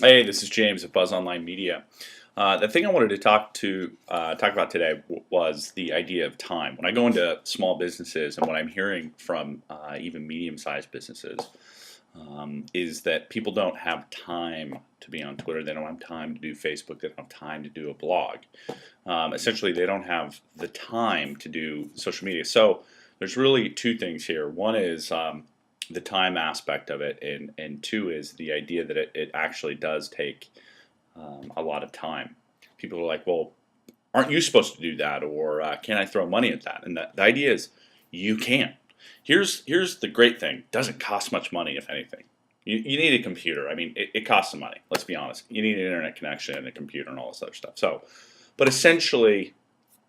Hey, this is James at Buzz Online Media. The thing I wanted to talk about today was the idea of time. When I go into small businesses and what I'm hearing from even medium-sized businesses is that people don't have time to be on Twitter. They don't have time to do Facebook. They don't have time to do a blog. Essentially, they don't have the time to do social media. So there's really two things here. One is the time aspect of it, and two is the idea that it actually does take a lot of time. People are like, well, aren't you supposed to do that, or can I throw money at that? And the idea is you can. Here's the great thing: it doesn't cost much money, if anything. You need a computer. I mean, it costs some money. Let's be honest. You need an internet connection and a computer and all this other stuff. So, but essentially,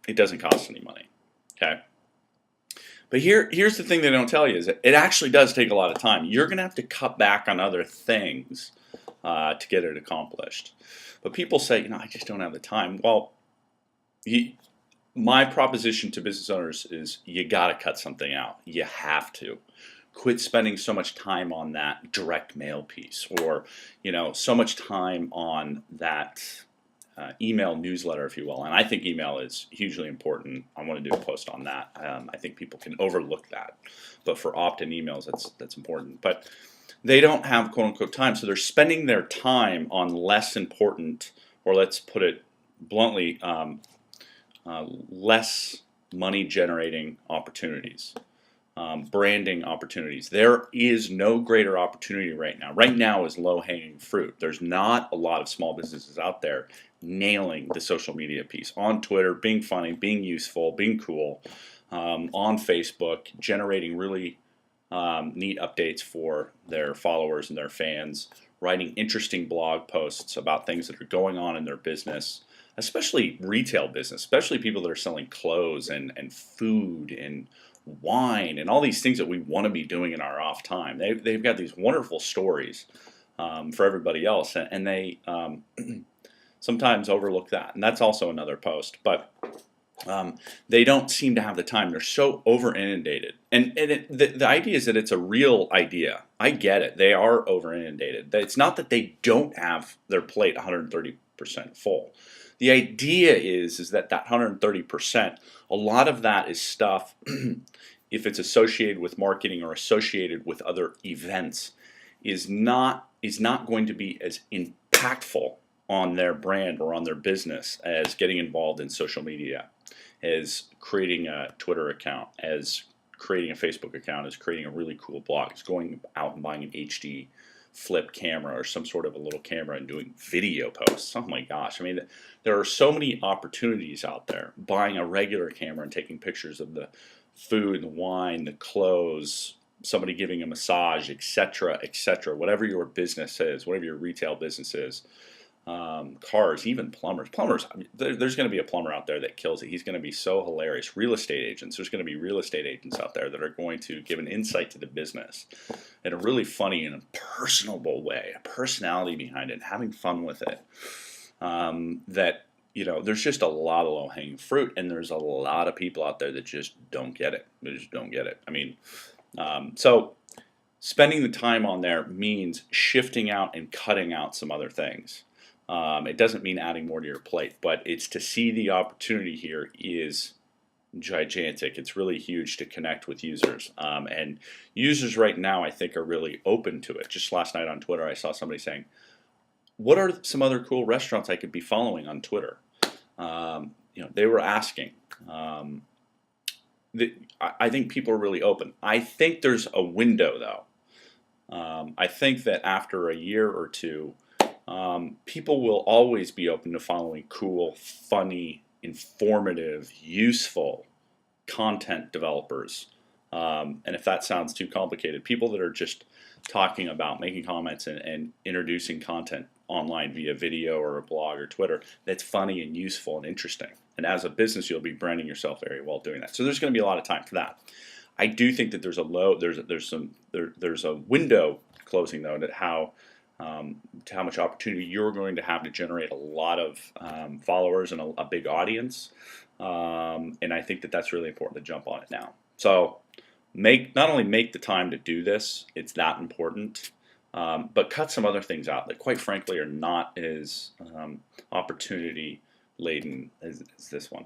it doesn't cost any money. Okay. But here's the thing they don't tell you is that it actually does take a lot of time. You're going to have to cut back on other things to get it accomplished. But people say, I just don't have the time. Well, my proposition to business owners is you got to cut something out. You have to. Quit spending so much time on that direct mail piece, or so much time on that email newsletter, if you will. And I think email is hugely important. I want to do a post on that. I think people can overlook that, but for opt-in emails, that's important. But they don't have quote unquote time, so they're spending their time on less important, or let's put it bluntly, less money generating opportunities. Branding opportunities. There is no greater opportunity right now. Right now is low-hanging fruit. There's not a lot of small businesses out there nailing the social media piece on Twitter, being funny, being useful, being cool, on Facebook, generating really neat updates for their followers and their fans, writing interesting blog posts about things that are going on in their business, especially retail business, especially people that are selling clothes and food and wine and all these things that we want to be doing in our off time. They've got these wonderful stories for everybody else, and they sometimes overlook that. And that's also another post. But they don't seem to have the time. They're so over inundated. And the idea is that it's a real idea. I get it. They are over inundated. It's not that they don't have their plate 130% full. The idea is that 130%, a lot of that is stuff, if it's associated with marketing or associated with other events, is not going to be as impactful on their brand or on their business as getting involved in social media, as creating a Twitter account, as creating a Facebook account, as creating a really cool blog, as going out and buying an HD flip camera or some sort of a little camera and doing video posts. Oh my gosh. I mean, there are so many opportunities out there. Buying a regular camera and taking pictures of the food, the wine, the clothes, somebody giving a massage, etc., etc. Whatever your business is, whatever your retail business is, cars, even plumbers. I mean, there's going to be a plumber out there that kills it. He's going to be so hilarious. Real estate agents. There's going to be real estate agents out there that are going to give an insight to the business in a really funny and personable way, a personality behind it, and having fun with it. There's just a lot of low-hanging fruit, and there's a lot of people out there that just don't get it. They just don't get it. I mean, so spending the time on there means shifting out and cutting out some other things. It doesn't mean adding more to your plate, but it's to see the opportunity here is gigantic. It's really huge to connect with users. And users right now, I think, are really open to it. Just last night on Twitter, I saw somebody saying, what are some other cool restaurants I could be following on Twitter? They were asking. I think people are really open. I think there's a window, though. I think that after a year or two, people will always be open to following cool, funny, informative, useful content developers. And if that sounds too complicated, people that are just talking about making comments and introducing content online via video or a blog or Twitter that's funny and useful and interesting. And as a business, you'll be branding yourself very well doing that. So there's going to be a lot of time for that. I do think that there's a window closing though to how much opportunity you're going to have to generate a lot of followers and a big audience. And I think that that's really important to jump on it now. So not only make the time to do this, it's that important. but cut some other things out that, quite frankly, are not as opportunity laden as this one.